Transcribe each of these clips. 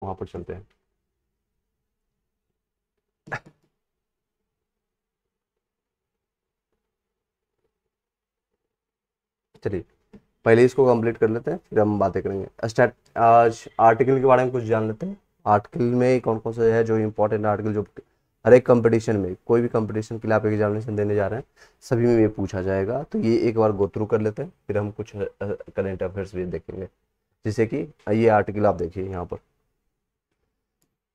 वहां पर चलते हैं। चलिए पहले इसको कंप्लीट कर लेते हैं, फिर हम बातें करेंगे। स्टार्ट आज आर्टिकल के बारे में कुछ जान लेते हैं। आर्टिकल में कौन कौन से है जो इंपॉर्टेंट आर्टिकल, जो हर एक कंपटीशन में, कोई भी कंपटीशन के लिए आप एग्जामिनेशन देने जा रहे हैं सभी में ये पूछा जाएगा। तो ये एक बार गो थ्रू कर लेते हैं, फिर हम कुछ करेंट अफेयर्स भी देखेंगे। जैसे कि ये आर्टिकल आप देखिए यहाँ पर,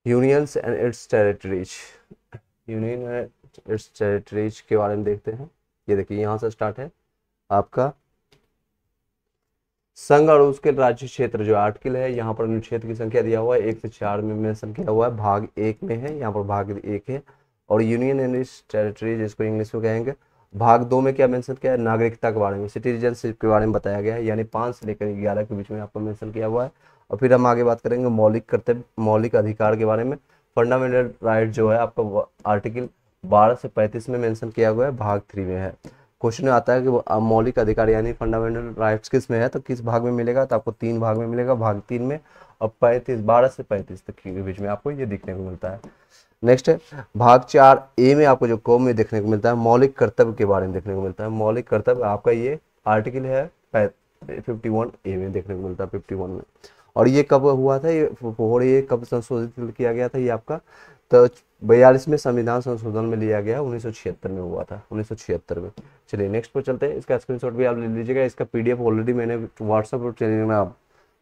unions and it's territories. Union and it's territories के बारे में देखते हैं। ये देखिए यहाँ से स्टार्ट है आपका संघ और उसके राज्य क्षेत्र। जो आर्टिकल है यहाँ पर अनुच्छेद की संख्या दिया हुआ है 1 से 4 में मेंशन किया हुआ है। भाग 1 में है, यहाँ पर भाग 1 है। और यूनियन एंड इट्स टेरिटरी जिसको इंग्लिश में कहेंगे। भाग 2 में क्या मेंशन किया है, नागरिकता के बारे में, सिटीजनशिप के बारे में बताया गया है, यानी 5 से लेकर 11 के बीच में आपको मेंशन किया हुआ है। और फिर हम आगे बात करेंगे मौलिक कर्तव्य, मौलिक अधिकार के बारे में। फंडामेंटल राइट जो है आपका आर्टिकल 12 से 35 में मेंशन किया हुआ है, भाग 3 में है। क्वेश्चन आता है कि वो मौलिक अधिकार यानी फंडामेंटल राइट्स किस में है, तो किस भाग में मिलेगा, तो आपको 3 भाग में मिलेगा, भाग 3 में। और 12 से 35 तक के बीच में आपको ये देखने को मिलता है। नेक्स्ट है भाग 4 ए में आपको जो कॉम में देखने को मिलता है, मौलिक कर्तव्य के बारे में देखने को मिलता है। मौलिक कर्तव्य आपका ये आर्टिकल है 51 ए में देखने को मिलता है, 51 में। और ये कब हुआ था, ये कब संशोधित किया गया था, ये आपका तो 42 में संविधान संशोधन में लिया गया, 1976 में हुआ था, 1976 में। चलिए नेक्स्ट पर चलते हैं। इसका स्क्रीनशॉट भी आप ले लीजिएगा। इसका पीडीएफ ऑलरेडी मैंने व्हाट्सएप और टेलीग्राम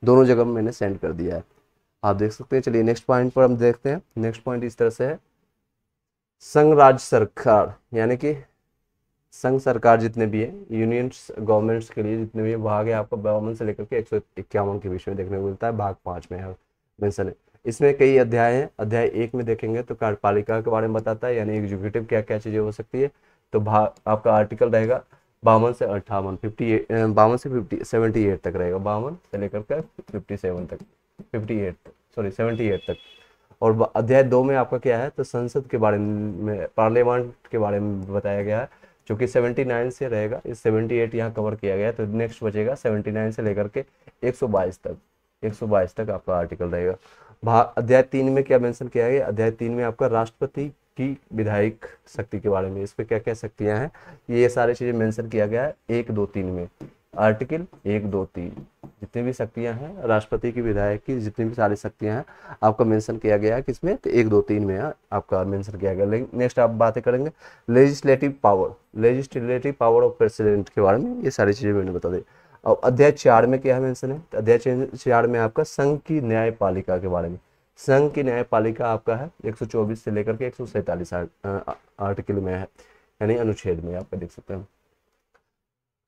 दोनों जगह मैंने सेंड कर दिया है, आप देख सकते हैं। चलिए नेक्स्ट पॉइंट पर हम देखते हैं। नेक्स्ट पॉइंट इस तरह से है, संघ राज्य सरकार यानी कि संघ सरकार जितने भी है, यूनियन गवर्नमेंट्स के लिए जितने भी भाग है आपको 52 से लेकर के 151 के बीच में देखने को मिलता है, भाग 5 में है मेंशन है। इसमें कई अध्याय हैं। अध्याय 1 में देखेंगे तो कार्यपालिका के बारे में बताता है, यानी एग्जीक्यूटिव क्या क्या चीजें हो सकती है। तो भाग आपका आर्टिकल रहेगा 52 से 58, 52 से 78 तक रहेगा, 52 से लेकर के 57 तक, 58 तक, सॉरी 78 तक। और अध्याय 2 में आपका क्या है, तो संसद के बारे में, पार्लियामेंट के बारे में बताया गया है, जो कि 79 से रहेगा। इस 78 यहाँ कवर किया गया है, तो नेक्स्ट बचेगा 79 से लेकर के 122 तक, 122 तक आपका आर्टिकल रहेगा। अध्याय 3 में क्या मेंशन किया गया, अध्याय 3 में आपका राष्ट्रपति की विधायक शक्ति के बारे में, इस पे क्या क्या शक्तियां हैं, ये सारी चीजें मेंशन किया गया है 1, 2, 3 में। आर्टिकल 1, 2, 3 जितनी भी शक्तियां हैं राष्ट्रपति की, विधायक की, जितनी भी सारी शक्तियां हैं आपका मेंशन किया गया है किसमें, तो 1, 2, 3 में आपका मेंशन किया गया। लेकिन नेक्स्ट आप बातें करेंगे legislative power, legislative power of president के बारे में, ये सारी चीजें मैंने बता दी। और अध्याय 4 में क्या मेंशन है, तो अध्याय 4 में आपका संघ की न्यायपालिका के बारे में। संघ की न्यायपालिका आपका है 124 से लेकर के 147 आर्टिकल में है, यानी अनुच्छेद में आपका देख सकते हैं।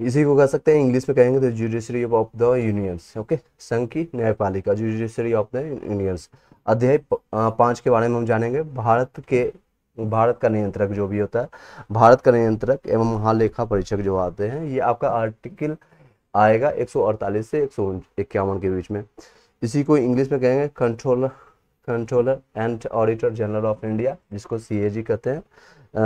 इसी को कह सकते हैं, इंग्लिश में कहेंगे तो judiciary of the unions. Okay, संघ की न्यायपालिका, जुडिशरी ऑफ द यूनियंस। अध्याय 5 के बारे में हम जानेंगे, भारत का नियंत्रक जो भी होता है, भारत का नियंत्रक एवं महालेखा परीक्षक जो आते हैं, ये आपका आर्टिकल आएगा 148 से 151 के बीच में। इसी को इंग्लिश में कहेंगे controller, controller and auditor general of India, जिसको सीएजी कहते हैं,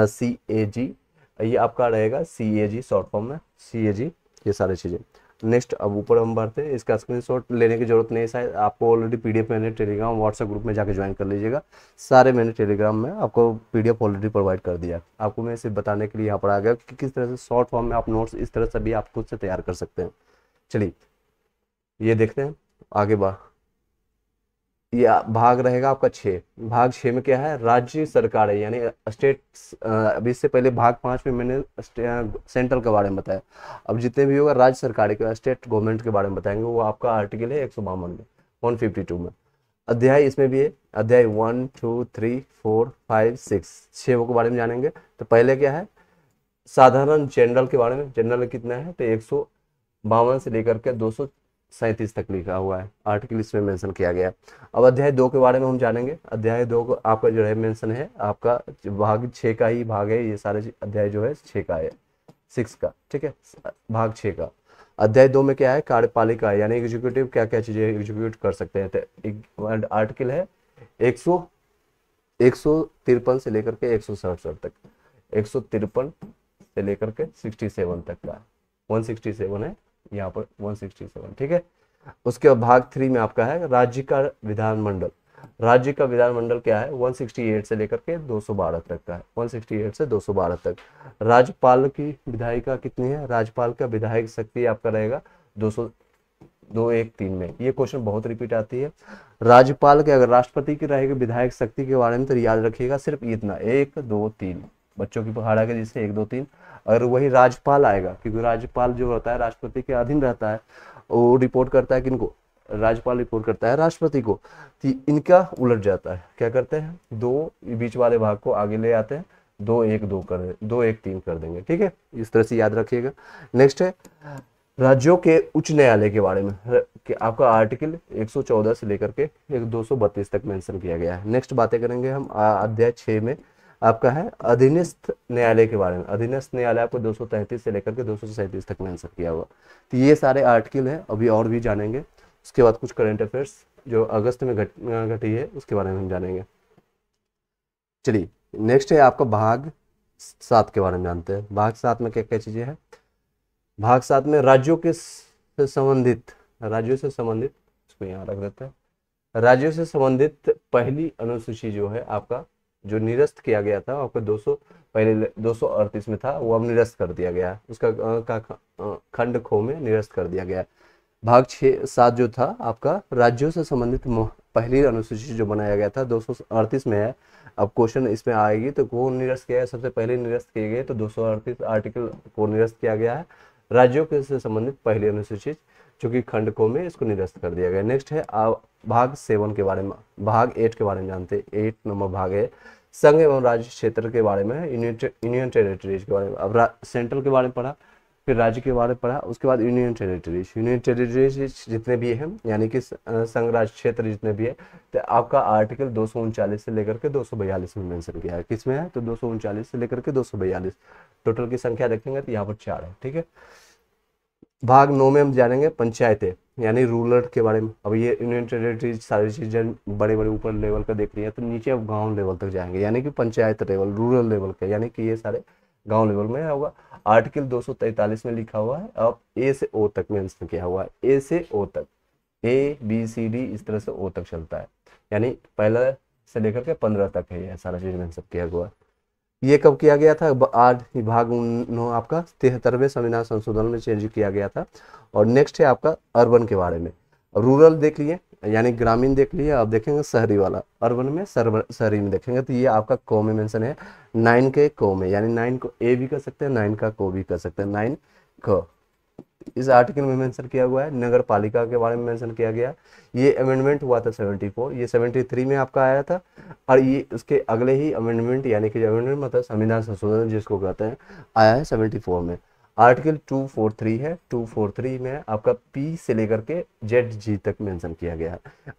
सीएजी। ये आपका रहेगा सीएजी शॉर्ट फॉर्म में, सीएजी, ये सारी चीज़ें। नेक्स्ट अब ऊपर हम बढ़ते हैं। इसका स्क्रीनशॉट लेने की जरूरत नहीं है, शायद आपको ऑलरेडी पीडीएफ मैंने टेलीग्राम व्हाट्सएप ग्रुप में जाकर ज्वाइन कर लीजिएगा। सारे मैंने टेलीग्राम में आपको पीडीएफ ऑलरेडी प्रोवाइड कर दिया। आपको मैं सिर्फ बताने के लिए यहाँ पर आ गया कि किस तरह से शॉर्ट फॉर्म में आप नोट्स इस तरह से भी आप खुद से तैयार कर सकते हैं। चलिए ये देखते हैं आगे बढ़। ये भाग रहेगा आपका 6। भाग 6 में क्या है, राज्य सरकार है यानी स्टेट। अभी इससे पहले भाग 5 में मैंने सेंट्रल के बारे में बताया। अब जितने भी होगा राज्य सरकार के, स्टेट गवर्नमेंट के बारे में बताएंगे, वो आपका आर्टिकल है 152 में, 152 में। अध्याय इसमें भी है, अध्याय 1, 2, 3, 4, 5, 6, 6 के बारे में जानेंगे। तो पहले क्या है, साधारण जनरल के बारे में। जनरल कितना है, तो 152 से लेकर के 237 तक लिखा हुआ है, आर्टिकल इसमें मेंशन किया गया। अब अध्याय 2 के बारे में हम जानेंगे। अध्याय 2 को आपका जो है मेंशन है आपका भाग 6 का ही भाग है, ये सारे अध्याय जो है 6 का है, 6 का, ठीक है, भाग 6 का। अध्याय 2 में क्या है, कार्यपालिका यानी एग्जीक्यूटिव क्या क्या चीजें एग्जीक्यूट कर सकते हैं। तो आर्टिकल है 153 से लेकर के 167 तक, 153 से लेकर के 67 तक का, 167 है यहाँ पर, 167, ठीक है। उसके बाद भाग 3 में आपका है राज्य का विधानमंडल। राज्य का विधानमंडल क्या है, 168 से लेकर के 212 तक का है, 168 से 212 तक। राज्यपाल की विधायिका कितनी है, राज्यपाल का विधायक शक्ति आपका रहेगा 200 213 में। ये क्वेश्चन बहुत रिपीट आती है। राज्यपाल के अगर राष्ट्रपति की रहेगी विधायक शक्ति के बारे में तो याद रखिएगा सिर्फ इतना 1 2 3, बच्चों की पहाड़ा के जिससे 1 2 3। अगर वही राज्यपाल आएगा, क्योंकि राज्यपाल जो होता है राष्ट्रपति के अधीन रहता है, वो रिपोर्ट करता है किनको, राज्यपाल रिपोर्ट करता है राष्ट्रपति को, तो इनका उलट जाता है। क्या करते हैं, दो बीच वाले भाग को आगे ले आते हैं, 2 1 2 कर 2 1 3 कर देंगे, ठीक है, इस तरह से याद रखिएगा। नेक्स्ट है राज्यों के उच्च न्यायालय के बारे में, कि आपका आर्टिकल 114 से लेकर के 232 तक मेंशन किया गया है। नेक्स्ट बातें करेंगे हम अध्याय 6 में, आपका है अधीनस्थ न्यायालय के बारे में। अधीनस्थ न्यायालय आपको 233 से लेकर के 237 तक मेंशन किया हुआ। तो ये सारे आर्टिकल हैं, अभी और भी जानेंगे। उसके बाद कुछ करंट अफेयर्स जो अगस्त में घटी है उसके बारे में हम जानेंगे। चलिए नेक्स्ट है आपका भाग 7 के बारे में जानते हैं। भाग 7 में क्या क्या चीजें हैं। भाग 7 में राज्यों से संबंधित, इसको यहाँ रख देते हैं, राज्यों से संबंधित पहली अनुसूची जो है आपका, जो निरस्त किया गया था आपका 200 पहले 238 में था, वो अब निरस्त कर दिया गया है, उसका खंड खो में निरस्त कर दिया गया है। भाग 6-7 जो था आपका राज्यों से संबंधित पहली अनुसूची जो बनाया गया था 238 में है। अब क्वेश्चन इसमें आएगी तो कौन निरस्त किया है, सबसे पहले निरस्त किए गए तो 238 आर्टिकल को निरस्त किया गया है, राज्यों के से संबंधित पहली अनुसूची जो कि खंड को में इसको निरस्त कर दिया गया। नेक्स्ट है भाग 7 के बारे में, भाग 8 के बारे में जानते हैं। 8 नंबर भाग है संघ एवं राज्य क्षेत्र के बारे में, यूनियन टेरिटरीज के बारे में। अब सेंट्रल के बारे में पढ़ा, फिर राज्य के बारे में पढ़ा, उसके बाद यूनियन टेरिटरीज जितने भी हैं, यानी कि संघ राज्य क्षेत्र जितने भी है, तो आपका आर्टिकल 239 से लेकर के 242 में मेंशन किया है। किसमें है तो 239 से लेकर के 242, टोटल की संख्या देखेंगे तो यहाँ पर 4 है, ठीक है। भाग 9 में हम जानेंगे पंचायतें यानी रूरल के बारे में। अब ये यूनियन टेरिटरीज सारी चीजें बड़े बड़े ऊपर लेवल का देख रही है, तो नीचे अब गांव लेवल तक जाएंगे, यानी कि पंचायत लेवल, रूरल लेवल का, यानी कि ये सारे गांव लेवल में होगा। आर्टिकल 243 में लिखा हुआ है, अब ए से ओ तक मेंशन किया हुआ है, ए से ओ तक, ए बी सी डी इस तरह से ओ तक चलता है, यानी पहला से लेकर के 15 तक है, ये सारा चीज मेंशन किया हुआ है। ये कब किया गया था, आज भाग 9 आपका 73वें संविधान संशोधन में चेंज किया गया था। और नेक्स्ट है आपका अर्बन के बारे में। रूरल देख लिए यानी ग्रामीण देख लिए, अब देखेंगे शहरी वाला, अर्बन में शहरी में देखेंगे तो ये आपका को में मेंशन है, 9 के को में, यानी 9 को ए भी कर सकते हैं, 9 का को भी कर सकते हैं, 9 को इस आर्टिकल में मेंशन किया हुआ है। नगर पालिका के बारे में मेंशन किया गया, ये अमेंडमेंट हुआ था 74, ये 73 में आपका आया था, और ये उसके अगले ही अमेंडमेंट यानी कि अमेंडमेंट मतलब संविधान संशोधन जिसको कहते हैं, आया है 74 में। आर्टिकल 243 है, 243 में आपका पी से लेकर के जेड जी तक मेंशन किया गया है।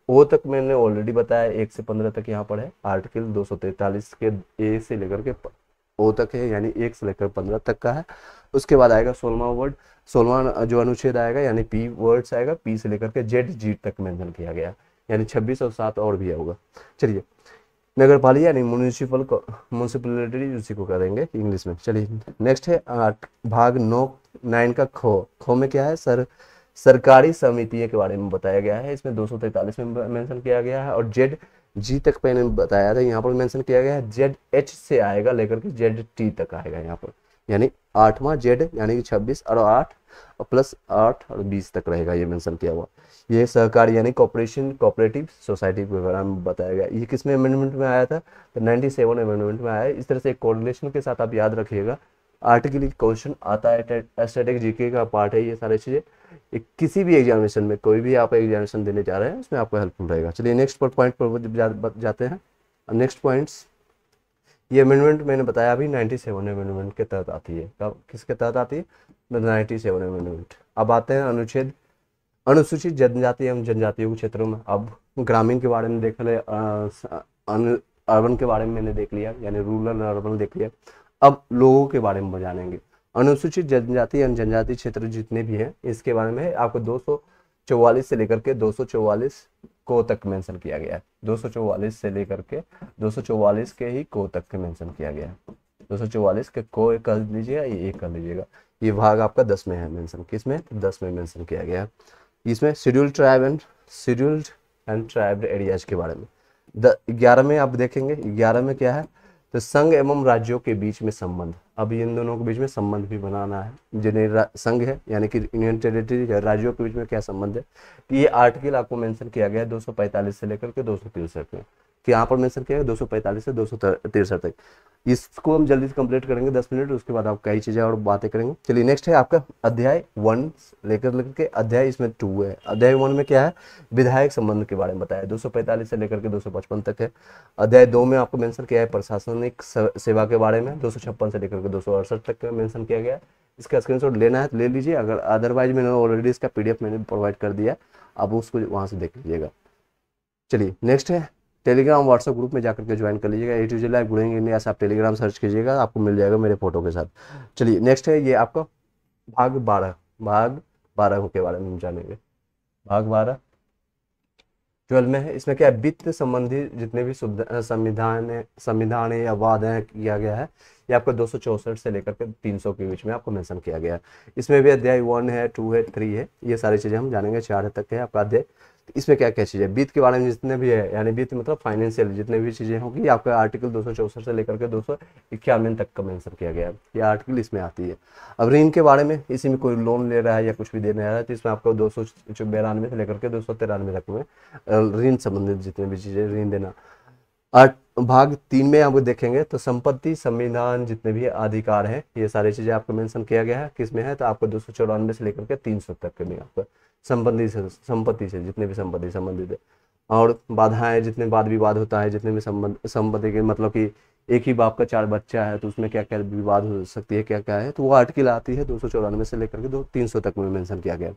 ओ तक मैंने ऑलरेडी बताया 1 से 15 तक यहाँ पर है। आर्टिकल 243 के ए से लेकर के ओ तक है, यानी 1 से लेकर 15 तक का है। उसके बाद आएगा 16वां वर्ड, 16वां जो अनुच्छेद आएगा यानी पी वर्ड्स आएगा, पी से लेकर के जेड जी तक मेंशन किया गया, यानी 26 और 7 और भी होगा। चलिए नगर पालिका यानी म्यूनिसिपलिटी उसी को करेंगे इंग्लिश में। चलिए नेक्स्ट है भाग 9 का खो में क्या है, सरकारी समितियों के बारे में बताया गया है, इसमें 243 में मेंशन किया गया है। और जेड जी तक मैंने बताया था, यहाँ पर मेंशन किया गया है, जेड एच से आएगा लेकर के जेड टी तक आएगा यहाँ पर, यानी 8वां जेड यानी कि 26 और 8 और प्लस 8 और 20 तक रहेगा, ये मेंशन किया हुआ। ये सहकारी यानी कोऑपरेटिव सोसाइटी के बारे में बताया गया। ये किसमें अमेंडमेंट में आया था तो 97 अमेंडमेंट में आया है। इस तरह से एक कोऑर्डिनेशन के साथ आप याद रखिएगा, आर्टिकल क्वेश्चन आता है, स्टैटिक जीके का पार्ट है ये सारी चीजें। किसी भी एग्जामिनेशन में कोई भी आप एग्जामिनेशन देने जा रहे हैं उसमें आपको हेल्पफुल रहेगा। चलिए नेक्स्ट पॉइंट पर जाते हैं। नेक्स्ट पॉइंट्स, ये अमेंडमेंट मैंने बताया अभी 97 अमेंडमेंट के तहत आती है। कब किसके तहत आती है 97 अमेंडमेंट। अब आते हैं अनुसूचित जनजाति एवं जनजातियों के क्षेत्रों में। अब ग्रामीण के बारे में देख ले, अर्बन के बारे में मैंने देख लिया, यानी रूरल अर्बन देख लिया। अब लोगों के बारे में जानेंगे। अनुसूचित जनजाति एवं जनजाति क्षेत्र जितने भी हैं इसके बारे में आपको 244 से लेकर के 244 को तक मेंशन किया गया है। 244 से लेकर के 244 के ही को तक के मेंशन किया गया है। 244 के को एक कर लीजिएगा, ये एक कर लीजिएगा। ये भाग आपका 10 में है मेंशन, किसमें 10 में मेंशन किया गया है। इसमें शेड्यूल्ड एंड ट्राइब्ड एरियाज के बारे में। 11 में आप देखेंगे, 11 में क्या है, तो संघ एवं राज्यों के बीच में संबंध। अब इन दोनों के बीच में संबंध भी बनाना है। जिन्हें संघ है यानी कि यूनियन टेरिटरी है, राज्यों के बीच में क्या संबंध है, तो ये आर्टिकल आपको मेंशन किया गया है 245 से लेकर के 263 में। कि यहाँ पर मेंशन किया है 245 से 263 तक। इसको हम जल्दी से कंप्लीट करेंगे 10 मिनट, उसके बाद आप कई चीजें और बातें करेंगे। चलिए नेक्स्ट है आपका अध्याय 1 लेकर के अध्याय इसमें 2 है। अध्याय 1 में क्या है, विधायक संबंध के बारे में बताया, 245 से लेकर के 255 तक है। अध्याय 2 में आपको मेंशन किया है प्रशासनिक सेवा के बारे में, 256 से लेकर के 268 तक का मेंशन किया गया है। इसका स्क्रीनशॉट लेना है तो ले लीजिए, अगर अदरवाइज मैंने ऑलरेडी इसका पीडीएफ मैंने प्रोवाइड कर दिया, आप उसको वहां से देख लीजिएगा। चलिए नेक्स्ट है टेलीग्राम व्हाट्सएप ग्रुप में जाकर के ज्वाइन कर लीजिएगा, ए टू जेड लाइव गुड़ेंगे इंडिया से आप टेलीग्राम सर्च कीजिएगा, आपको मिल जाएगा मेरे फोटो के साथ। चलिए नेक्स्ट है ये आपका भाग 12, भाग 12 के बारे में हम जानेंगे। भाग 12 12 में है, इसमें क्या है, वित्त संबंधी जितने भी संविधान या वादे किया गया है, ये आपको 264 से लेकर के 300 के बीच में आपको मेंशन किया गया है। इसमें भी अध्याय 1 है, 2 है, 3 है, ये सारी चीजें हम जानेंगे। 4 तक है आपका अध्याय। इसमें क्या क्या चीजें, वित्त के बारे में जितने भी है, यानी वित्त मतलब फाइनेंशियल जितने भी चीजें होगी, आपका आर्टिकल 264 से लेकर के 291 तक का मेंशन किया गया है, ये आर्टिकल इसमें आती है। अब ऋण के बारे में, इसी में कोई लोन ले रहा है या कुछ भी देने रहा है, तो इसमें आपको 292 से लेकर के 293 तक में ऋण संबंधित जितने भी चीजें, ऋण देना। भाग 3 में आप देखेंगे तो संपत्ति संविधान जितने भी अधिकार हैं, ये सारी चीजें आपको मेंशन किया गया है। किसमें है, तो आपको 294 से लेकर के 300 तक के में आपको संपत्ति से जितने भी संपत्ति संबंधित है। और बाधाएं, जितने वाद विवाद होता है, जितने भी संपत्ति के, मतलब कि एक ही बाप का 4 बच्चा है तो उसमें क्या क्या विवाद हो सकती है, क्या क्या है, तो वो आर्टिकल आती है 294 से लेकर के 300 तक में मेंशन किया गया।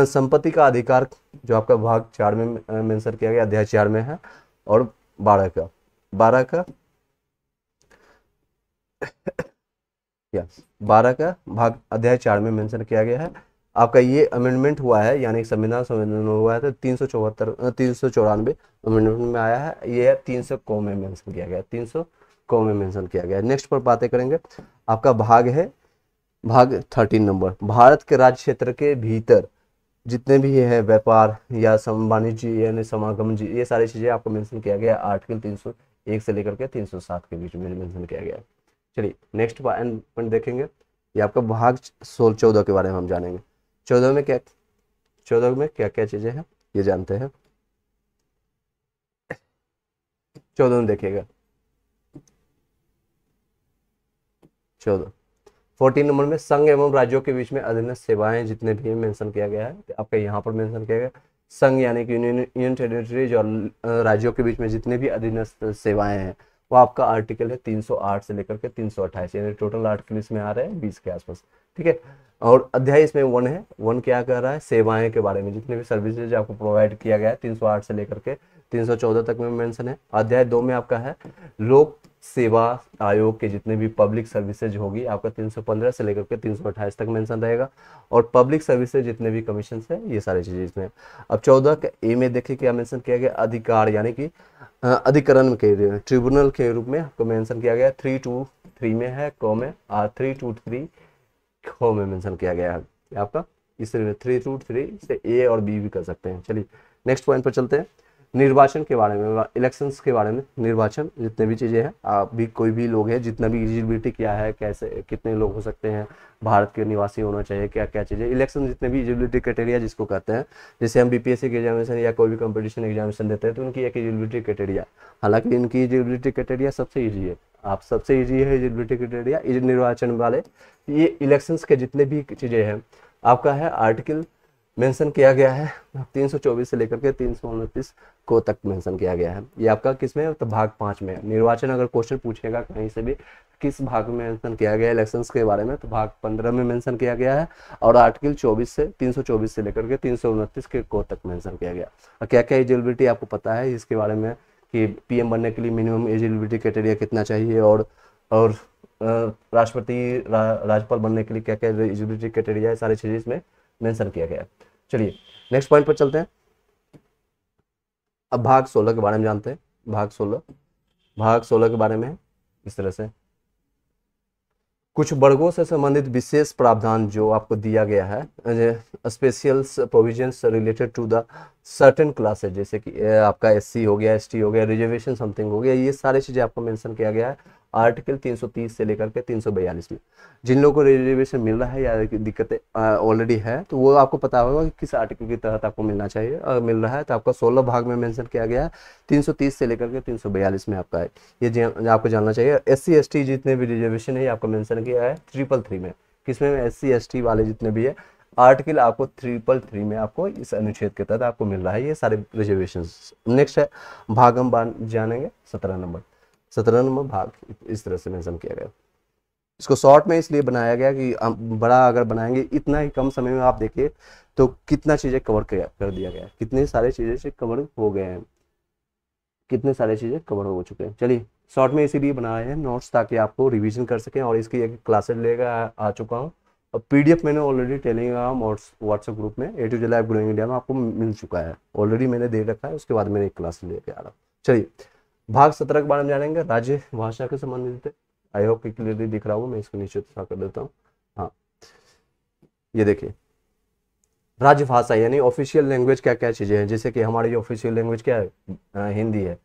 संपत्ति का अधिकार जो आपका भाग 4 में मेंशन किया गया, अध्याय 4 में है। और 12 का भाग अध्याय 4 में मेंशन किया गया है। आपका ये अमेंडमेंट हुआ है, यानी संविधान संशोधन हुआ है, तो 394 अमेंडमेंट में आया है। ये 300 को में मेंशन किया गया, 300 को में मेंशन किया गया। नेक्स्ट पर बातें करेंगे। आपका भाग है भाग 13 नंबर, भारत के राज्य क्षेत्र के भीतर जितने भी है व्यापार या वाणिज्य यानी समागम जी, ये सारी चीजें आपको मेंशन किया गया आर्टिकल 301 से लेकर के 307 के बीच में मेंशन किया गया है। चलिए नेक्स्ट पॉइंट देखेंगे, ये आपका भाग 14 के बारे में हम जानेंगे। 14 में क्या क्या चीजें हैं ये जानते हैं। 14 में देखिएगा, 14 नंबर में संघ एवं राज्यों के बीच में अधीनस्थ सेवाएं जितने भी मेंशन किया गया है, तो आपका यहाँ पर मेंशन किया गया संघ यानी कि यूनियन टेरिटरीज और राज्यों के बीच में जितने भी अधीनस्थ सेवाएं हैं, वो आपका आर्टिकल है 308 से लेकर के 328, यानी टोटल आर्टिकल इसमें आ रहे हैं 20 के आसपास। ठीक है, और अध्याय इसमें 1 है। 1 क्या कर रहा है, सेवाएं के बारे में, जितने भी सर्विसेज आपको प्रोवाइड किया गया है 308 से लेकर के 314 तक में मेंशन है। अध्याय 2 में आपका है लोक सेवा आयोग के जितने भी पब्लिक सर्विसेज होगी, आपका 315 से लेकर के 328 तक मेंशन रहेगा। और पब्लिक सर्विसेज जितने भी कमीशन है, ये सारी चीजें इसमें। अब 14 के ए में देखिए क्या मेंशन किया गया, अधिकार यानी कि अधिकरण के ट्रिब्यूनल के रूप में आपको मेंशन किया गया। 323 में है को में, 323 को में मेंशन किया गया है आपका। इस 323 से ए और बी भी कर सकते हैं। चलिए नेक्स्ट पॉइंट पर चलते हैं, निर्वाचन के बारे में, इलेक्शंस के बारे में। निर्वाचन जितने भी चीजें हैं, आप भी कोई भी लोग है, जितना भी एलिजिबिलिटी क्या है, कैसे कितने लोग हो सकते हैं, भारत के निवासी होना चाहिए, क्या क्या चीजें, इलेक्शन जितने भी एलिजिबिलिटी क्राइटेरिया जिसको कहते हैं, जैसे हम बीपीएससी के एग्जामिनेशन या कोई भी कंपटीशन एग्जामिनेशन देते हैं तो उनकी एक एलिजिबिलिटी क्राइटेरिया, हालांकि इनकी एलिजिबिलिटी क्राइटेरिया सबसे ईजी है, आप सबसे ईजी है एलिजिबिलिटी क्राइटेरिया निर्वाचन वाले। ये इलेक्शंस के जितने भी चीजें हैं आपका है आर्टिकल मेंशन किया गया है 324 से लेकर के 329 को तक मेंशन किया गया है। ये आपका किस में है, तो भाग 5 में है। निर्वाचन अगर क्वेश्चन पूछेगा कहीं से भी किस भाग में मेंशन किया गया है इलेक्शंस के बारे में, तो भाग 15 में मेंशन किया गया है। और आर्टिकल 324 से लेकर के 329 के को तक मेंशन किया गया। और क्या क्या एलिजिबिलिटी आपको पता है इसके बारे में, कि पीएम बनने के लिए मिनिमम एलिजिबिलिटी क्राइटेरिया कितना चाहिए, और राष्ट्रपति राज्यपाल बनने के लिए क्या क्या एलिजिबिलिटी क्राइटेरिया है, सारी चीजें इसमें मेंशन किया गया है। चलिए नेक्स्ट पॉइंट पर चलते हैं। अब भाग 16 के बारे में जानते हैं। भाग 16 के बारे में इस तरह से कुछ वर्गों से संबंधित विशेष प्रावधान जो आपको दिया गया है, special provisions related to the certain classes, जैसे कि आपका एससी हो गया, एसटी हो गया, रिजर्वेशन समथिंग हो गया, ये सारी चीज़ें आपको मेंशन किया गया है आर्टिकल 330 से लेकर के 342 में। जिन लोगों को रिजर्वेशन मिल रहा है या दिक्कतें ऑलरेडी है तो वो आपको पता होगा कि किस आर्टिकल के तहत आपको मिलना चाहिए। अगर मिल रहा है तो आपका 16 भाग में मेंशन किया गया है, 330 से लेकर के 342 में आपका है, ये आपको जानना चाहिए। एससी एसटी जितने भी रिजर्वेशन है आपको मेंशन किया है 333 में, किसमें एससी एसटी वाले जितने भी है आर्टिकल आपको 333 में आपको इस अनुच्छेद के तहत आपको मिल रहा है ये सारे रिजर्वेशन। नेक्स्ट है भाग हम जानेंगे 17 नंबर भाग इस तरह से मेंशन किया गया। इसको शॉर्ट में इसलिए बनाया गया कि बड़ा अगर बनाएंगे इतना ही कम समय में आप देखिए तो कितना चीज़ें कवर कर दिया गया, कितने सारे चीज़ें से कवर हो गए हैं, कितने सारे चीज़ें कवर हो चुके हैं। चलिए शॉर्ट में इसीलिए बनाए हैं नोट्स ताकि आपको रिवीजन कर सकें, और इसकी एक क्लासेज लेकर आ चुका हूँ और पीडीएफ मैंने ऑलरेडी टेलीग्राम और व्हाट्सएप ग्रुप में A to Z life growing India में आपको मिल चुका है, ऑलरेडी मैंने दे रखा है, उसके बाद मैंने एक क्लास लेके आ रहा हूँ। चलिए भाग 17 के बारे में जानेंगे, राज्य भाषा के संबंधित है। आई होप कि क्लियरली दिख रहा हूँ, मैं इसको नीचे कर देता हूँ। हाँ ये देखिए राज्य भाषा यानी ऑफिशियल लैंग्वेज क्या क्या चीज़ें हैं, जैसे कि हमारी ऑफिशियल लैंग्वेज क्या है, हिंदी है,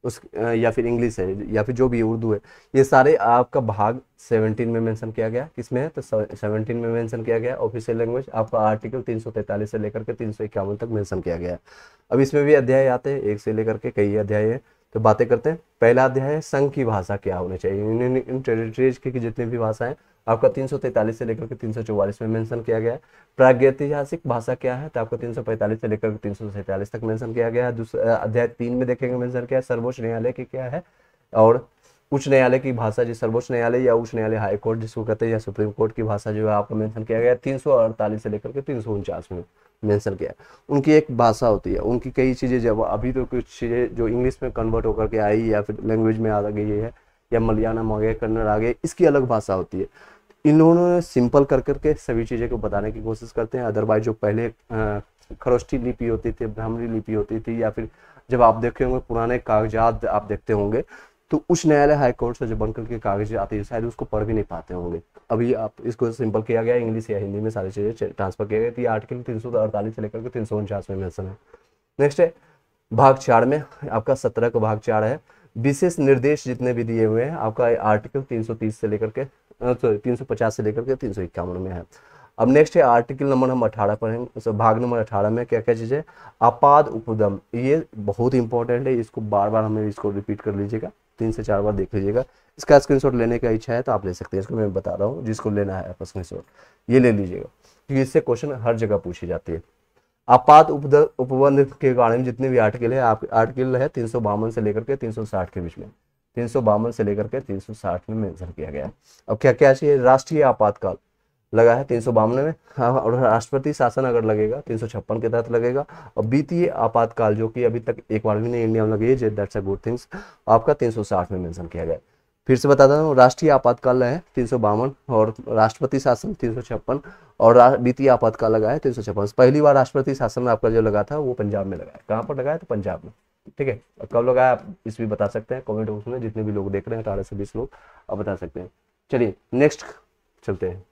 उस या फिर इंग्लिश है या फिर जो भी उर्दू है, ये सारे आपका भाग 17 में मेंशन किया गया। किसमें है तो 17 में मेंशन किया गया ऑफिशियल लैंग्वेज, आपका आर्टिकल 343 से लेकर के 351 तक मेंशन किया गया है। अब इसमें भी अध्याय आते हैं, एक से लेकर के कई अध्याय है, तो बातें करते हैं। पहला अध्याय है संघ की भाषा क्या होनी चाहिए, यूनियन टेरिटरीज की जितनी भी भाषाएं आपका 343 से लेकर के 344 में मेंशन किया गया है। प्रागैतिहासिक भाषा क्या है तो आपको 345 से लेकर 347 तक मेंशन किया गया है। दूसरा अध्याय 3 में देखेंगे मेंशन किया है सर्वोच्च न्यायालय की क्या है, और उच्च न्यायालय की भाषा जो सर्वोच्च न्यायालय या उच्च न्यायालय हाई कोर्ट जिसको कहते हैं या सुप्रीम कोर्ट की भाषा जो है आपको मेंशन किया गया है 348 से लेकर के 349 में मेंशन किया है। उनकी एक भाषा होती है, उनकी कई चीज़ें जब अभी तो कुछ चीज़ें जो इंग्लिश में कन्वर्ट होकर के आई या फिर लैंग्वेज में आ गई है या मलयालम आ गया, कन्नड़ आ गए, इसकी अलग भाषा होती है। इन्होंने सिंपल कर करके सभी चीज़ें को बताने की कोशिश करते हैं। अदरवाइज जो पहले खरोष्ठी लिपि होती थी, ब्राह्मणी लिपि होती थी, या फिर जब आप देखे होंगे पुराने कागजात आप देखते होंगे तो उच्च न्यायालय हाई कोर्ट से जो बनकर के कागज आते हैं शायद उसको पढ़ भी नहीं पाते होंगे। अभी आप इसको सिंपल किया गया, इंग्लिश या हिंदी में सारी चीज़ें ट्रांसफर किया गया। तो ये आर्टिकल 348 से लेकर के 349 में मेंशन है। नेक्स्ट है भाग 4 में आपका 17 का भाग 4 है विशेष निर्देश जितने भी दिए हुए हैं आपका आर्टिकल 330 से लेकर के 350 से लेकर के 351 में है। अब नेक्स्ट है आर्टिकल नंबर हम 18 पढ़ेंगे, तो भाग नंबर 18 में क्या क्या चीज़ें, आपाद उपदम, ये बहुत इंपॉर्टेंट है, इसको बार बार हमें इसको रिपीट कर लीजिएगा, 3 से 4 बार देख लीजिएगा। इसका स्क्रीनशॉट लेने का इच्छा है तो आप ले सकते हैं, इसको मैं बता रहा हूँ, जिसको लेना है आपका स्क्रीनशॉट ये ले लीजिएगा क्योंकि इससे क्वेश्चन हर जगह पूछी जाती है। आपात उपबंध के बारे में जितने भी आर्टिकल है, आर्टिकल है 352 से लेकर के 360 के बीच में, 352 से लेकर के 360 में मेंशन किया गया है। अब क्या क्या चाहिए, राष्ट्रीय आपातकाल लगा है 352 में, हाँ, और राष्ट्रपति शासन अगर लगेगा 356 के तहत लगेगा, और वित्तीय आपातकाल जो कि अभी तक एक बार भी नहीं इंडिया में लगी है, दैट्स अ गुड थिंग्स, आपका 360 में मेंशन किया गया है। फिर से बताता हूँ, राष्ट्रीय आपातकाल है 352 और राष्ट्रपति शासन 356 और वित्तीय आपातकाल लगा है 356। पहली बार राष्ट्रपति शासन आपका जो लगा था वो पंजाब में लगा है, कहाँ पर लगा है तो पंजाब में, ठीक है। और कब लगा है आप इस भी बता सकते हैं कमेंट बॉक्स में, जितने भी लोग देख रहे हैं 18 से 20 लोग आप बता सकते हैं। चलिए नेक्स्ट चलते हैं,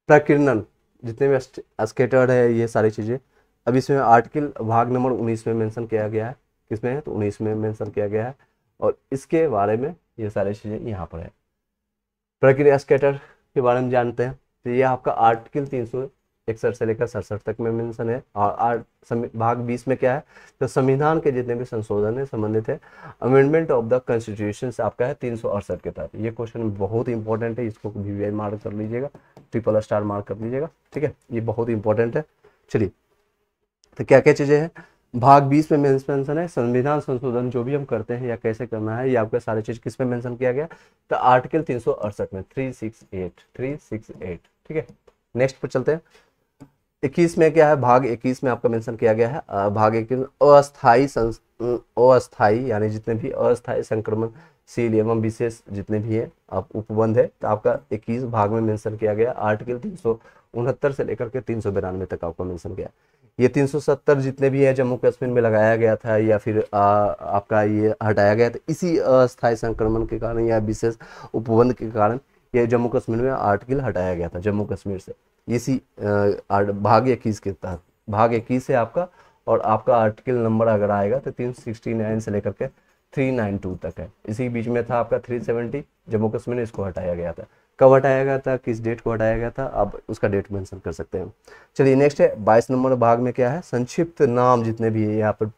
प्रकीर्णन जितने भी स्केटर्ड है ये सारी चीज़ें। अब इसमें आर्टिकल भाग नंबर 19 में मेंशन किया गया है, किसमें है तो 19 में मेंशन किया गया है, और इसके बारे में ये सारी चीज़ें यहाँ पर है। प्रक्रिया स्केटर के बारे में जानते हैं, तो ये आपका आर्टिकल 361 से लेकर 67 तक में मेंशन है। और भाग 20 में क्या है तो संविधान के जितने भी संशोधन है संबंधित है, अमेंडमेंट ऑफ द कॉन्स्टिट्यूशन आपका है 368 के तहत। ये क्वेश्चन बहुत इंपॉर्टेंट है, इसको VVI मार्क कर लीजिएगा, ट्रिपल स्टार मार्क कर लीजिएगा, ठीक है, ये बहुत इंपॉर्टेंट है। चलिए तो क्या क्या चीज़ें हैं, भाग 20 में मेंशन है संविधान संशोधन जो भी हम करते हैं या कैसे करना है, ये आपका सारी चीज़ किस में मेंशन किया गया तो आर्टिकल 368 में 368, ठीक है। नेक्स्ट पर चलते हैं, 21 में क्या है, भाग 21 में आपका मेंशन किया गया है, भाग 21 अस्थाई यानी जितने भी अस्थाई संक्रमणशील एवं विशेष जितने भी है आप उपबंध है, तो आपका 21 भाग में मेंशन किया गया, आर्टिकल 369 से लेकर के 392 तक आपका मेंशन किया। ये 370 जितने भी है जम्मू कश्मीर में लगाया गया था या फिर आपका ये हटाया गया था इसी अस्थायी संक्रमण के कारण या विशेष उपबंध के कारण ये जम्मू कश्मीर में आर्टिकल हटाया गया था जम्मू कश्मीर से, इसी भाग 21 के तहत। भाग 21 है आपका, और आपका आर्टिकल नंबर अगर आएगा तो 369 से लेकर के 392 तक है। इसी बीच में था आपका 370 जम्मू कश्मीर में, इसको हटाया गया था। कब हटाया गया था, किस डेट को हटाया गया था, आप उसका डेट मेंशन कर सकते हैं। चलिए नेक्स्ट है 22 नंबर भाग में क्या है, संक्षिप्त नाम जितने भी है यहाँ पर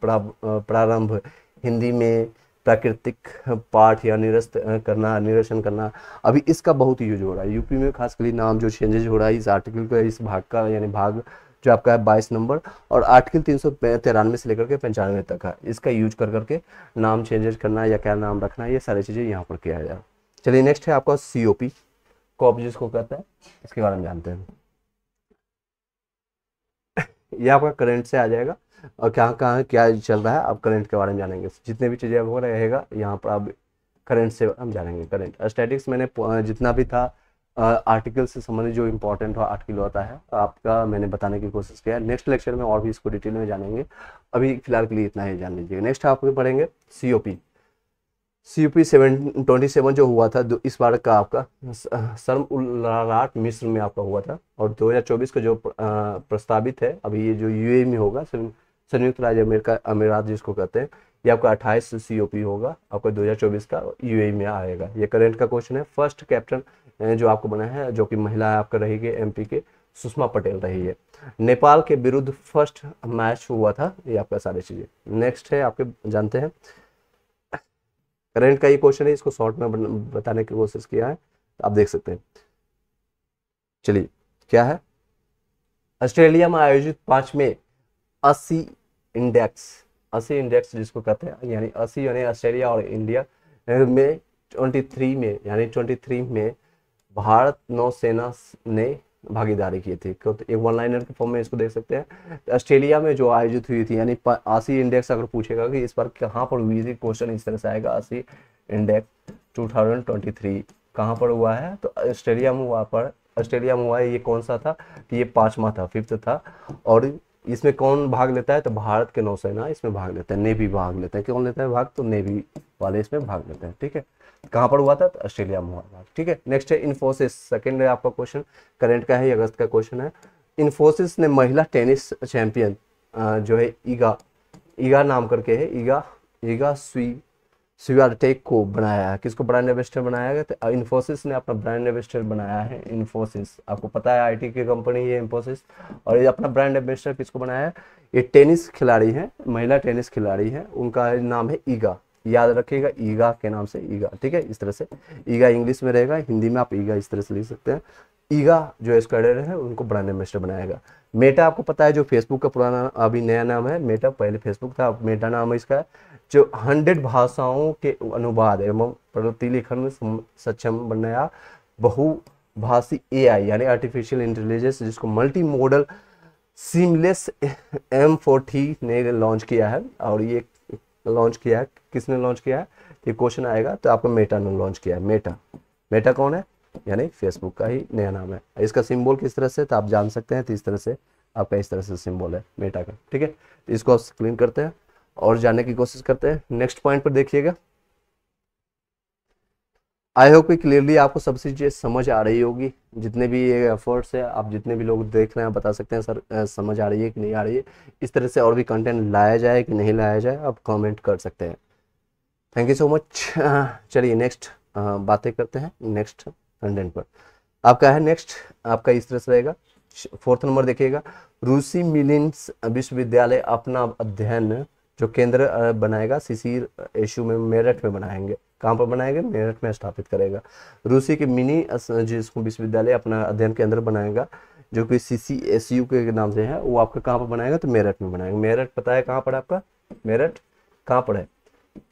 प्रारंभ हिंदी में प्राकृतिक पाठ या निरस्त करना, निरसन करना, अभी इसका बहुत यूज हो रहा है यूपी में, खासकर नाम जो चेंजेज हो रहा है इस आर्टिकल का, इस भाग का, यानी भाग जो आपका है 22 नंबर और आर्टिकल 393 से लेकर के 95 तक है, इसका यूज कर करके नाम चेंजेस करना या क्या नाम रखना, ये सारी चीज़ें यहाँ पर किया जाए। चलिए नेक्स्ट है आपका COP, कॉप जिसको कहता है, इसके बारे में जानते हैं। ये आपका करंट से आ जाएगा और कहाँ कहाँ क्या चल रहा है आप करंट के बारे में जानेंगे, जितने भी चीज़ें हो रहेगा यहाँ पर आप करंट से हम जानेंगे। करंट स्टैटिक्स मैंने जितना भी था आर्टिकल से संबंधित जो इंपॉर्टेंट आर्टिकल होता है आपका मैंने बताने की कोशिश किया। नेक्स्ट लेक्चर में और भी इसको डिटेल में जानेंगे, अभी फिलहाल के लिए इतना ही जान लीजिएगा। नेक्स्ट आप पढ़ेंगे COP 27 जो हुआ था इस बार का आपका शर्म-उल-राट मिस्र में आपका हुआ था, और 2024 का जो प्रस्तावित है अभी ये जो UAE में होगा, संयुक्त राज्य अमीरात जिसको कहते हैं, ये आपका 28 COP होगा आपका 2024 का, UAE में आएगा। ये करंट का क्वेश्चन है। फर्स्ट कैप्टन जो आपको बना है जो कि महिला है आपका रहेगी MP के सुषमा पटेल रही है। नेपाल के विरुद्ध फर्स्ट मैच हुआ था, ये आपका सारी चीजें। नेक्स्ट है आपके जानते हैं करंट का ये क्वेश्चन है, इसको शॉर्ट में बताने की कोशिश किया है, आप देख सकते हैं। चलिए क्या है, ऑस्ट्रेलिया में आयोजित 5वें 80 इंडेक्स जिसको कहते हैं, यानी 80 यानी ऑस्ट्रेलिया और इंडिया में 23 में यानी 23 में भारत नौसेना ने भागीदारी की थी। तो एक वन लाइनर के फॉर्म में इसको देख सकते हैं। ऑस्ट्रेलिया में जो आयोजित हुई थी, यानी 80 इंडेक्स अगर पूछेगा कि इस बार कहाँ पर हुई थी, क्वेश्चन इस तरह से आएगा। 80 इंडेक्स 2023 कहाँ पर हुआ है, तो ऑस्ट्रेलिया में हुआ है। ये कौन सा था, तो ये 5वां था, 5th था। और इसमें कौन भाग लेता है, तो भारत के नौसेना इसमें भाग लेते हैं, नेवी भाग लेते हैं। कौन लेता है भाग, तो नेवी वाले इसमें भाग लेते हैं। ठीक है, कहाँ पर हुआ था, तो ऑस्ट्रेलिया में हुआ था। ठीक है, नेक्स्ट है इन्फोसिस, सेकंड है आपका क्वेश्चन, करंट का है, अगस्त का क्वेश्चन है। इन्फोसिस ने महिला टेनिस चैंपियन जो है ईगा नाम करके है, ईगा स्वियाटेक को बनाया है। किसको ब्रांड एम्बेसडर बनाया गया, तो इन्फोसिस ने अपना ब्रांड एम्बेसडर बनाया है। इन्फोसिस आपको पता है IT की कंपनी है इन्फोसिस, और ये अपना ब्रांड एम्बेसडर किसको बनाया है, ये टेनिस खिलाड़ी है, महिला टेनिस खिलाड़ी है, उनका नाम है ईगा, याद रखिएगा ईगा के नाम से ईगा। ठीक है, इस तरह से ईगा इंग्लिश में रहेगा, हिंदी में आप ईगा इस तरह से लिख सकते हैं। ईगा जो स्क्वाडर है उनको ब्रांड एम्बेसडर बनाएगा। मेटा आपको पता है जो फेसबुक का पुराना अभी नया नाम है मेटा, पहले फेसबुक था, अब मेटा नाम है इसका, जो 100 भाषाओं के अनुवाद एवं प्रतिलेखन में सक्षम बनाया बहुभाषी AI यानी आर्टिफिशियल इंटेलिजेंस, जिसको मल्टी मॉडल सीमलेस M40 ने लॉन्च किया है। और ये लॉन्च किया है, किसने लॉन्च किया है, ये क्वेश्चन आएगा, तो आपको मेटा ने लॉन्च किया है। मेटा कौन है, यानी फेसबुक का ही नया नाम है। इसका सिंबल किस तरह से, तो आप जान सकते हैं, तो इस तरह से आपका इस तरह से सिंबल है मेटा का। ठीक है, इसको आप क्लीन करते हैं और जानने की कोशिश करते हैं। नेक्स्ट पॉइंट पर देखिएगा। आई होप कि क्लियरली आपको सब चीज़ें समझ आ रही होगी, जितने भी ये एफर्ट्स है, आप जितने भी लोग देख रहे हैं बता सकते हैं सर समझ आ रही है कि नहीं आ रही है। इस तरह से और भी कंटेंट लाया जाए कि नहीं लाया जाए, आप कमेंट कर सकते हैं। Thank you so much. चलिए नेक्स्ट बातें करते हैं नेक्स्ट कंटेंट पर। आपका है नेक्स्ट, आपका इस तरह से रहेगा। 4th नंबर देखिएगा, रूसी मिलिन्स विश्वविद्यालय अपना अध्ययन जो केंद्र बनाएगा CCSU में, मेरठ में बनाएंगे। कहाँ पर बनाएंगे, मेरठ में स्थापित करेगा। रूसी के मिनी जिसको विश्वविद्यालय अपना अध्ययन केंद्र बनाएगा जो कि CCSU के नाम से है, वो आपका कहाँ पर बनाएगा, तो मेरठ में बनाएगा। मेरठ पता है कहाँ पर आपका, मेरठ कहाँ पर है,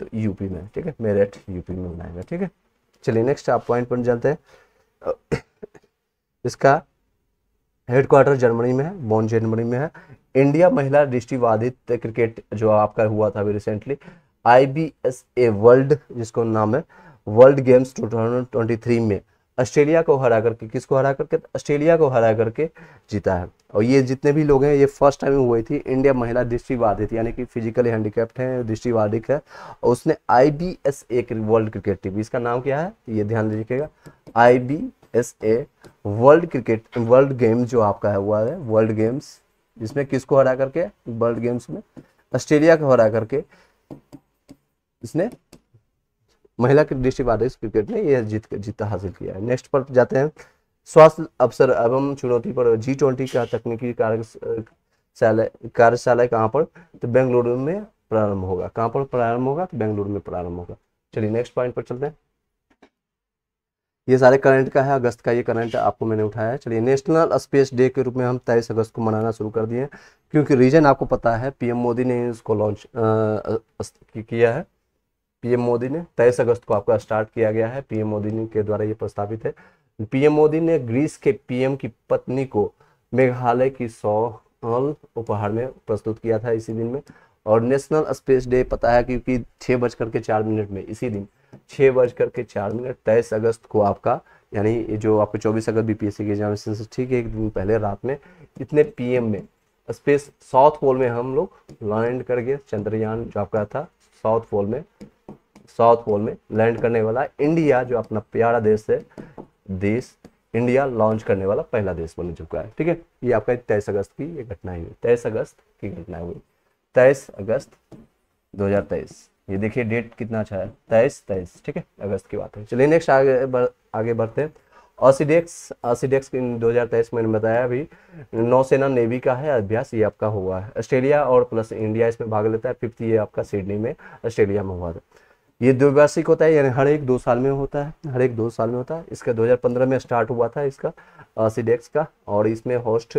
तो UP में। ठीक है, मेरठ UP में बनाएगा। ठीक है, चलिए नेक्स्ट आप पॉइंट पर जानते हैं। इसका हेडक्वार्टर जर्मनी में है, बॉन जर्मनी में है। इंडिया महिला दृष्टिबाधित क्रिकेट जो आपका हुआ था अभी रिसेंटली, IBSA वर्ल्ड जिसको नाम है वर्ल्ड गेम्स 2023 में ऑस्ट्रेलिया को हरा करके, किसको हरा करके, ऑस्ट्रेलिया को हरा करके जीता है। और ये जितने भी लोग हैं ये फर्स्ट टाइम हुई थी। इंडिया महिला दृष्टिबाधित यानी कि फिजिकली हैंडीकैप्ड है, दृष्टिबाधित है, और उसने IBSA वर्ल्ड क्रिकेट टीम, इसका नाम क्या है ये ध्यान दीजिएगा, IBSA वर्ल्ड गेम जो आपका हुआ है वर्ल्ड गेम्स, जिसमें किसको हरा करके, वर्ल्ड गेम्स में ऑस्ट्रेलिया को हरा करके इसने महिला की दृष्टिबाधित क्रिकेट में ये जीत हासिल किया है। नेक्स्ट पर जाते हैं, स्वास्थ्य अवसर एवं चुनौती पर G20 का तकनीकी कार्यशाला कहाँ पर, तो बेंगलुरु में प्रारंभ होगा। कहाँ पर प्रारंभ होगा, तो बेंगलुरु में प्रारंभ होगा। चलिए नेक्स्ट पॉइंट पर चलते हैं। ये सारे करंट का है, अगस्त का ये करंट आपको मैंने उठाया है। चलिए, नेशनल स्पेस डे के रूप में हम 23 अगस्त को मनाना शुरू कर दिए, क्योंकि रीजन आपको पता है, पीएम मोदी ने इसको लॉन्च किया है। पीएम मोदी ने 23 अगस्त को आपका स्टार्ट किया गया है, पीएम मोदी के द्वारा ये प्रस्तावित है। पीएम मोदी ने ग्रीस के पीएम की पत्नी को मेघालय की शॉल उपहार में प्रस्तुत किया था इसी दिन में। और नेशनल स्पेस डे पता है क्योंकि 6:04 में इसी दिन 6:04 23 अगस्त को आपका, यानी जो आपको 24 अगस्त बीपीएससी के एग्जामिनेशन से ठीक एक दिन पहले रात में इतने पीएम में स्पेस साउथ पोल में हम लोग लैंड करके, चंद्रयान जो आपका था साउथ पोल में लैंड करने वाला इंडिया, जो अपना प्यारा देश है, इंडिया लॉन्च करने वाला पहला देश बन चुका है। ठीक है, ये आपका 23 अगस्त की ये घटना हुई, 23 अगस्त की घटना हुई, 23 अगस्त 2023। ये देखिए डेट कितना अच्छा है, 23 ठीक है, अगस्त की बात है। चलिए नेक्स्ट आगे बढ़ते हैं। ऑसिडेक्स 2023 मैंने बताया अभी, नौसेना नेवी का है अभ्यास, ये आपका हुआ है। ऑस्ट्रेलिया और प्लस इंडिया इसमें भाग लेता है। 5th ये आपका सिडनी में ऑस्ट्रेलिया में हुआ था। ये द्विवार्षिक होता है, यानी हर एक 2 साल में होता है, इसका 2015 में स्टार्ट हुआ था इसका ऑसिडेक्स का, और इसमें होस्ट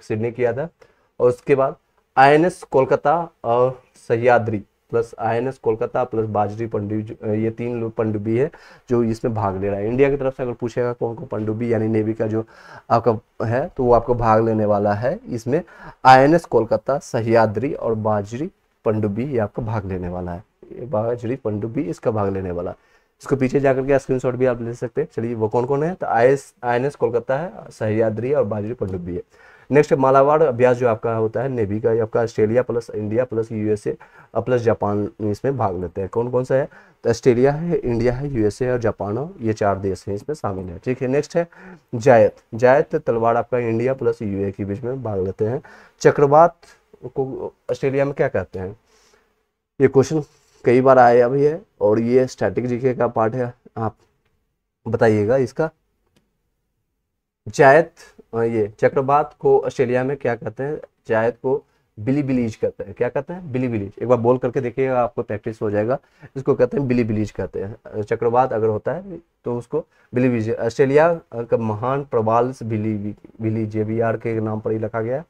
सिडनी किया था। और उसके बाद INS कोलकाता और Sahyadri plus INS Kolkata plus बाजरी पनडुब्बी, ये 3 पनडुब्बी है जो इसमें भाग ले रहा है। इंडिया की तरफ से अगर पूछेगा कौन कौन पनडुब्बी यानी नेवी का जो आपका है, तो वो आपको भाग लेने वाला है इसमें। INS कोलकाता, सह्याद्री और बाजरी पनडुब्बी ये आपका भाग लेने वाला है। ये बाजरी पनडुब्बी इसका भाग लेने वाला है। इसको पीछे जाकर के स्क्रीनशॉट भी आप ले सकते हैं। चलिए वो कौन कौन है, तो INS कोलकाता है, सह्याद्री और बाजरी पनडुब्बी है। नेक्स्ट मालाबार अभ्यास जो आपका होता है नेवी का, आपका Australia plus India plus USA plus Japan इसमें भाग लेते हैं। कौन कौन सा है, तो ऑस्ट्रेलिया है, इंडिया है, USA और जापान, ये 4 देश हैं इसमें शामिल है। ठीक है, नेक्स्ट है जायत तलवार आपका इंडिया प्लस UAE के बीच में भाग लेते हैं। चक्रवात को ऑस्ट्रेलिया में क्या कहते हैं, ये क्वेश्चन कई बार आया भी है, और ये स्टैटिक जीके का पार्ट है, आप बताइएगा इसका। ये चक्रवात को ऑस्ट्रेलिया में क्या कहते हैं, जायद को बिलीबिलीज कहते हैं। क्या कहते हैं, बिलीबिलीज। एक बार बोल करके देखिएगा, आपको प्रैक्टिस हो जाएगा। इसको कहते हैं बिलीबिलीज कहते हैं। चक्रवात अगर होता है तो उसको बिलीबिलीज। ऑस्ट्रेलिया का महान प्रवाल बिली JBR के नाम पर ही रखा गया।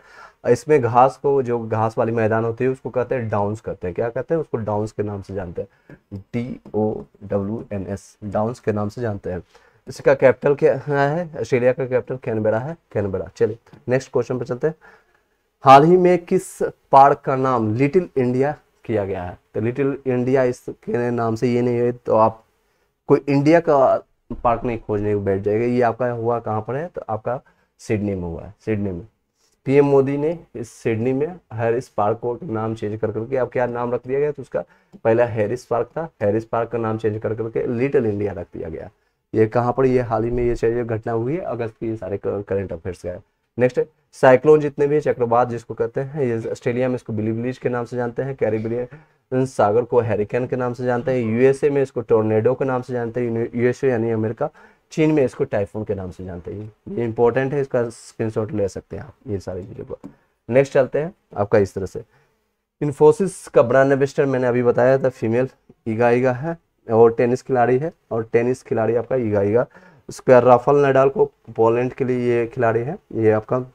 इसमें घास को, जो घास वाली मैदान होती है उसको कहते हैं डाउन्स कहते हैं। क्या कहते हैं, उसको डाउन्स के नाम से जानते हैं, DOWNS, डाउन्स के नाम से जानते हैं। इसका कैपिटल क्या है, ऑस्ट्रेलिया का कैपिटल कैनबरा। चलिए नेक्स्ट क्वेश्चन पर चलते हैं। हाल ही में किस पार्क का नाम लिटिल इंडिया किया गया है, तो लिटिल इंडिया इसके नाम से ये नहीं है तो आप कोई इंडिया का पार्क नहीं खोजने को बैठ जाएगा। ये आपका हुआ कहाँ पर है, तो आपका सिडनी में हुआ है। सिडनी में पीएम मोदी ने इस सिडनी में हैरिस पार्क को नाम चेंज कर करके, अब क्या नाम रख दिया गया, तो उसका पहला हैरिस पार्क था, हैरिस पार्क का नाम चेंज कर करके लिटिल इंडिया रख दिया गया। ये कहाँ पर, ये हाल ही में ये घटना हुई है, अगस्त की, ये सारे करंट अफेयर्स का है। नेक्स्ट साइक्लोन जितने भी चक्रवात जिसको कहते हैं, ये ऑस्ट्रेलिया में इसको बिलीबिलीज के नाम से जानते हैं, कैरिबियन सागर को हैरिकेन के नाम से जानते हैं, USA में इसको टोर्नेडो के नाम से जानते हैं, USA यानी अमेरिका, चीन में इसको टाइफून के नाम से जानते हैं। ये इंपॉर्टेंट है, इसका स्क्रीनशॉट ले सकते हैं आप ये सारी चीज़ों को। नेक्स्ट चलते हैं आपका इस तरह से। इन्फोसिस का ब्रांड एम्बेसडर मैंने अभी बताया था, फीमेल ईगा है, और टेनिस खिलाड़ी है, और टेनिस खिलाड़ी आपका ईगा। उसके बाद राफेल नडाल को, पोलैंड के लिए ये खिलाड़ी है, ये आपका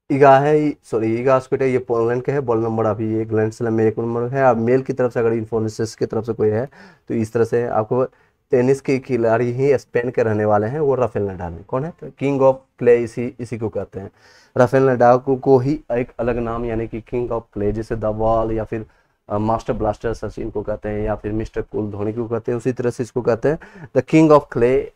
ईगा है, ईगा स्विटेक, ये पोलैंड के है। बॉल नंबर अभी ये ग्रैंड स्लैम में 1 नंबर है। अब मेल की तरफ से अगर इन्फोसिस की तरफ से कोई है तो इस तरह से आपको टेनिस के खिलाड़ी ही स्पेन के रहने वाले हैं, वो राफेल नडाल है। कौन है, तो किंग ऑफ क्ले इसी को कहते हैं। राफेल नडाल को ही एक अलग नाम यानी कि किंग ऑफ क्ले, जैसे द वॉल या फिर मास्टर ब्लास्टर सचिन को कहते हैं, या फिर मिस्टर कूल धोनी को कहते हैं। उसी तरह से इसको कहते हैं the king of clay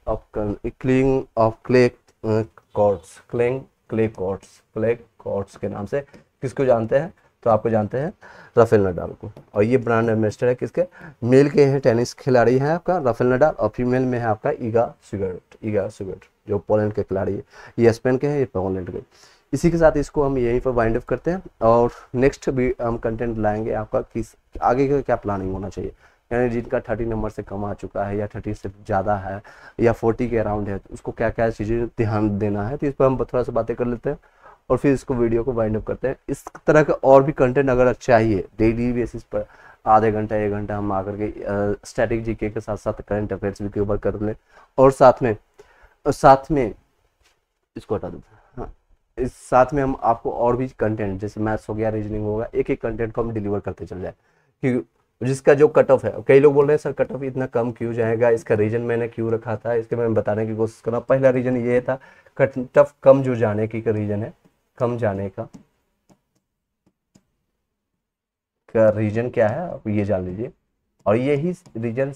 courts, clay courts के नाम से किसको जानते हैं? तो आपको जानते हैं राफेल नडाल को। और ये ब्रांड एम्बेसडर है किसके? मेल के हैं टेनिस खिलाड़ी हैं आपका राफेल नडाल, और फीमेल में है आपका ईगा स्विएटेक जो पोलैंड के खिलाड़ी है। ये स्पेन के हैं, ये पोलैंड के। इसी के साथ इसको हम यहीं पर वाइंड अप करते हैं, और नेक्स्ट भी हम कंटेंट लाएंगे आपका किस आगे का क्या प्लानिंग होना चाहिए, यानी जिनका 30 नंबर से कम आ चुका है या 30 से ज़्यादा है या 40 के अराउंड है, तो उसको क्या क्या चीज़ें ध्यान देना है। तो इस पर हम थोड़ा सा बातें कर लेते हैं और फिर इसको वीडियो को वाइंड अप करते हैं। इस तरह का और भी कंटेंट अगर चाहिए डेली बेसिस पर, आधे घंटा 1 घंटा हम आकर के स्टैटिक जीके के साथ साथ करंट अफेयर्स भी कवर कर लें, और साथ में इसको हटा देते हैं। हाँ, इस साथ में हम आपको और भी कंटेंट जैसे मैथ्स हो गया, रीजनिंग होगा, एक एक कंटेंट को हम डिलीवर करते चल जाए, कि जिसका जो कट ऑफ है। कई लोग बोल रहे हैं सर कट ऑफ इतना कम क्यों जाएगा, इसका रीजन मैंने क्यों रखा था, इसके मैं बताने की कोशिश कर रहा हूँ। पहला रीजन ये था, कट ऑफ कम जो जाने की रीजन है, कम जाने का रीजन क्या है आप ये जान लीजिए। और यही रीजन